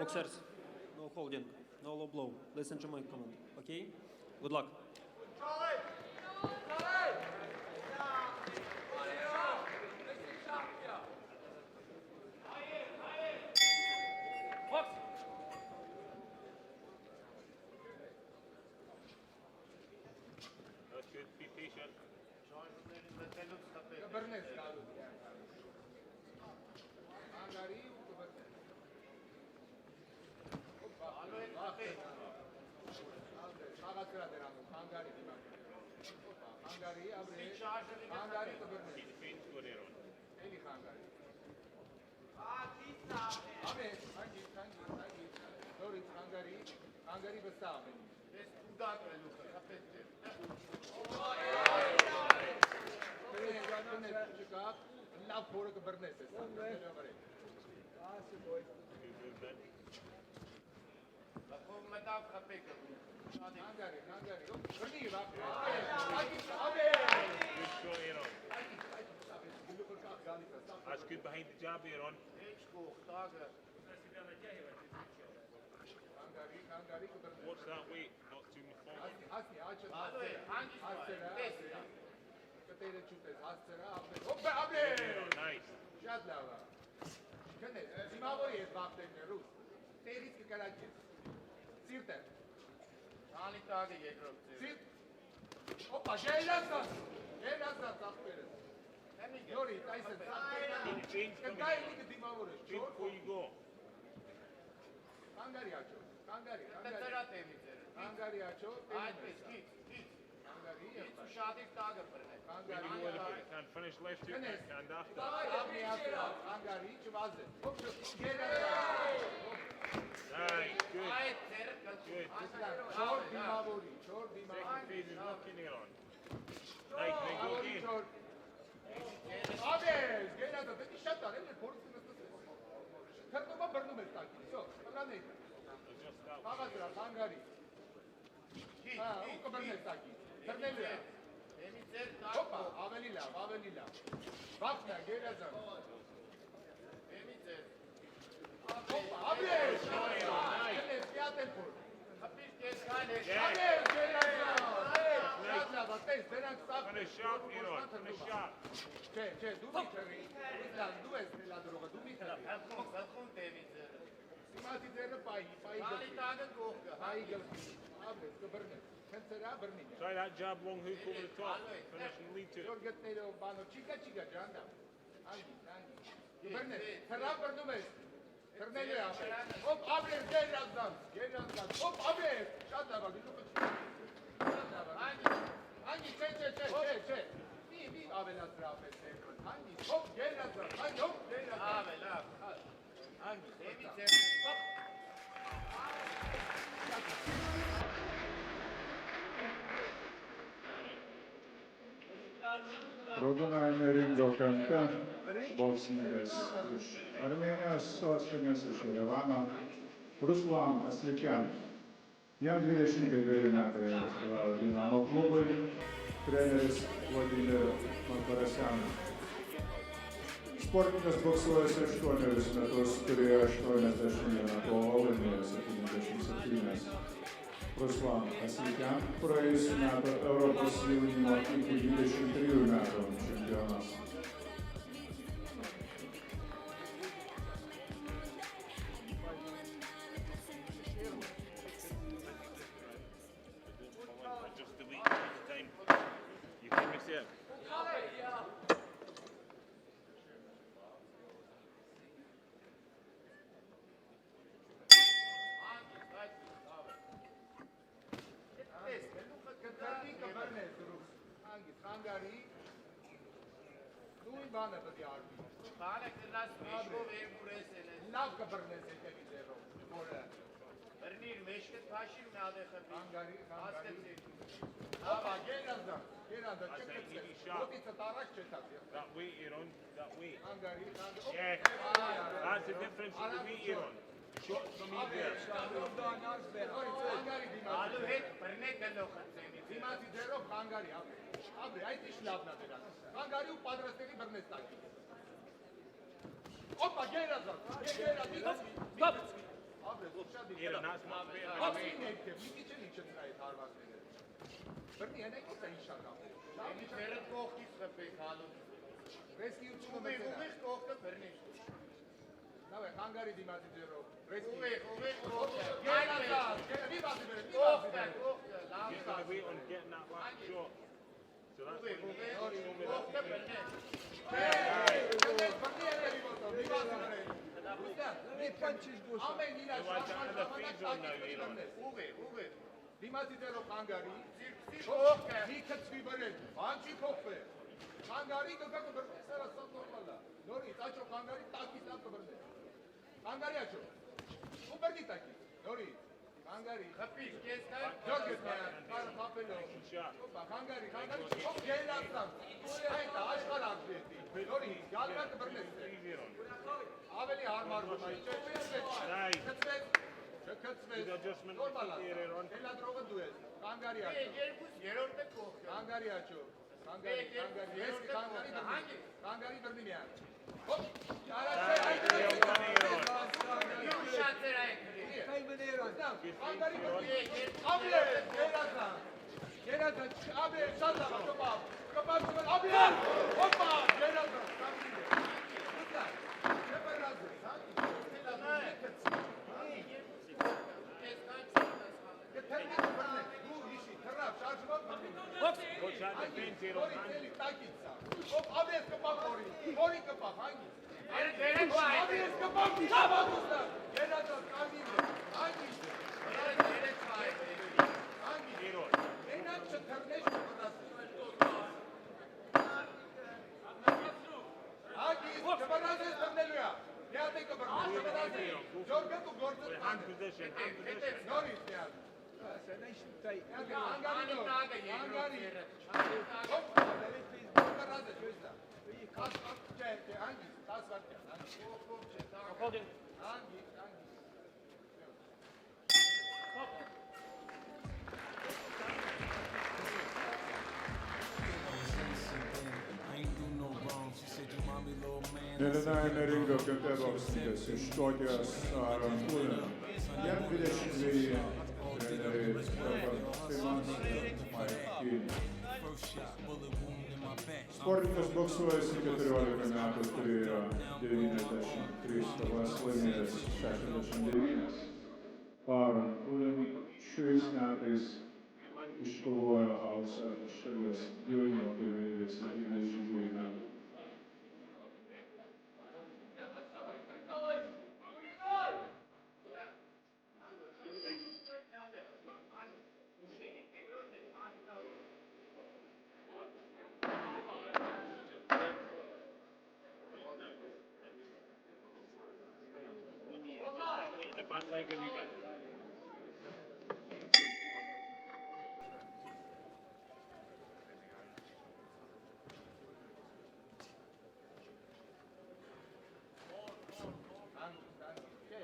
Boxers, no holding, no low blow. Listen to my command, okay? Good luck. That's good. Be patient. Keep the feet good here on. That's good behind the jab here on. Watch that weight, not too much forward. Nice. Change before you go. Can finish left hook and after. Nice, good. Good. Second phase is looking here on. Nice, then go again. Finish sharp here on. Finish sharp. Try that jab long hook over the top. Finish and lead to it. Rodunayların Dokanta, Bosnia'da Armenia Sosyalist Şerevana, Ruslan Aslikyan, я движение говорю Динамо клубы, тренер Владимир Мартиросян. Sportininkas boksuojas 8 metus, turėjo 81 kovą, 77. Ruslan Aslikyan praėjusiu metu Europos jaunimo iki 23 metų čempionas. Just the week, the time. You can mix it up. That weight you're on, that weight. Yeah, that's the difference in the weight you're on. Shots from here. Iran, that's much better than me. Hungary դիմացի ձերով։ He's gonna wait on getting that last shot. So that's what Դիմացի ձերով Հանգարի, լիքը ծվի բրել, անջի կողպե, Հանգարի կգա կբրնես, սերա սա նորմալ է, նորից աչով Հանգարի տակից լավ կբրնես, Հանգարի աչով, ու բրնի տակից, նորից, Հանգարի, ջոք ես միան, կարը խապելով, Հանգարի, ով գելացան, այդ աշխար ակվետի, նորից, գալվա կբրնես, ավելի հարմարվում է, կծվեց, adjustment նորմալ է, here on. հելադրողը դու ես, Հանգարի աչով, Հանգարի աչով, Հանգարի բրնի միան, հոպ, Հանգարի բրնի, աբլեր, գերազան, աբլեր, շատ լավ, կպավ, աբլեր, հոպա, գերազան, Watch that defense here on hand. Hand position. Holding. Nedenajme ringo Ketebovskis iš Škotijos Aaron Pullen. Jam 22 treneriai dabar Mike Keane. Sportininkas boksuojasi 14 metų, turėjo 93 kovas, laimėjęs 69. Aaron Pullen šiais metais iškovojo auksą šalies jaunimo pirmenybėse 92 metų. The back leg of you guys.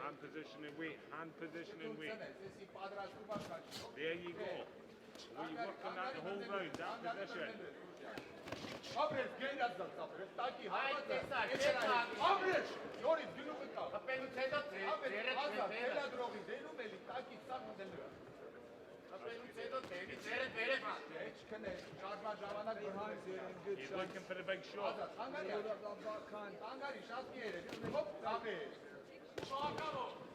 Hand position and weight. Hand position and weight. There you go. Will you work on that the whole round? That position. Abres, գերազան, ապրես, տակի հավատը, Abres, նորից գնուղը կա, Abres, հազար, հելադրողի, դենում էլի, տակի սաղ դելու է, Եչ կնե, շարման ժամանակ բրհանս երեն գտ He's looking for the big shot. Հանգարի, շատ մի երեն, հոպ, Abres,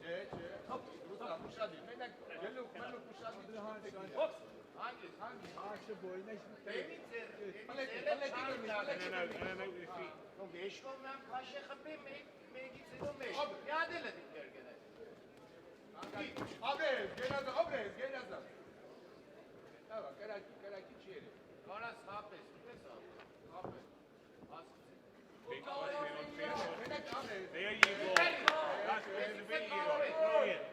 Եչ, հոպ, Ռուսա, պուշադի, մենակ, գելուկ, մենուկ պուշադի, հոպ, Hangis, Aşı boyuna şimdi. Paleti görmüş, paleti görmüş. And out with feet. Abres, genazan, Abres, genazan. Tamam, karaki çiğeri. Big push me on face. Menak Abres. There you go. That's where the big hero. Brilliant.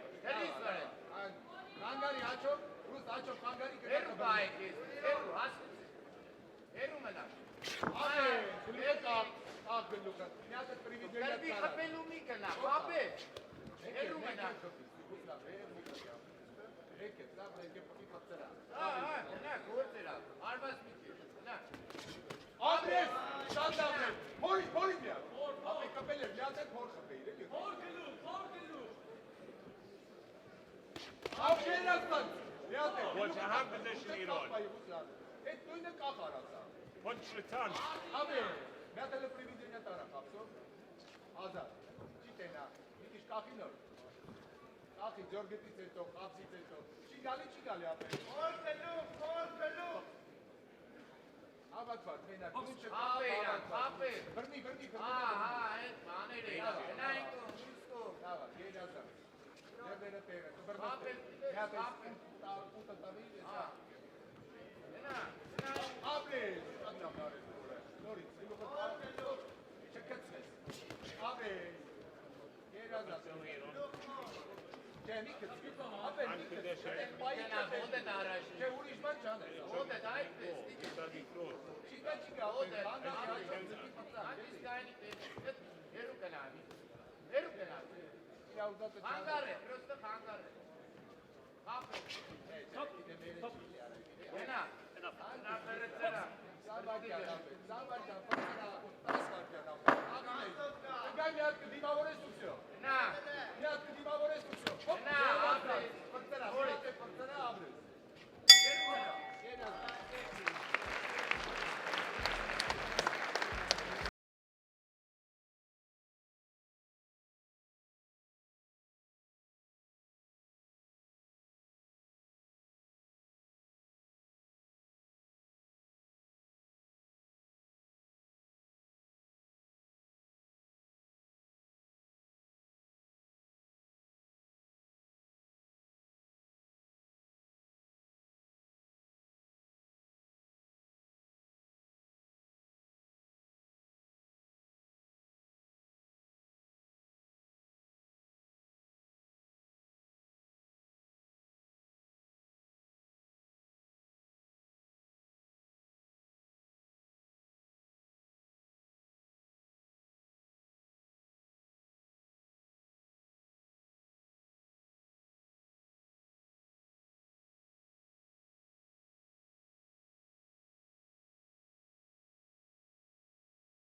Hangari aço, Rus aço, Hangari Abres, gülüka, gülüka. Niyazet privilegiya. Abres, standart. Polis ya. Abi kapeler, niyazet hor kapıyı. Afşehir'den. What's a hand position Iran? Et nույնը կախ արածա։ Punch return. Աբե, մի հատ էլ պրիվիլեգիա տարա խապսո։ Ազատ։ Չի տենա։ Մի քիչ կախի նոր։ Կախի ձորգետից հետո, խապսից հետո։ Չի գալի ապե։ Խորքելու։ Ավակ բար, մենակ։ Ապե։ Բռնի։ այդ բաները իրար։ Դավա, գերազա։ Դերերը տերը, բռնի։ Հա, ուտը տավի, հա։ Ապե, ատամարը։ Նորից, չկցես։ Ապե։ Գերազա։ Չէ, մի կցվի։ Ապե, մի կցվի։ Չէ, ուրիշ բան չան է։ Չիկա, Հանգար է, պրոստը հանգար է։ Հենա, նա բերեցերա։ Սավակյան,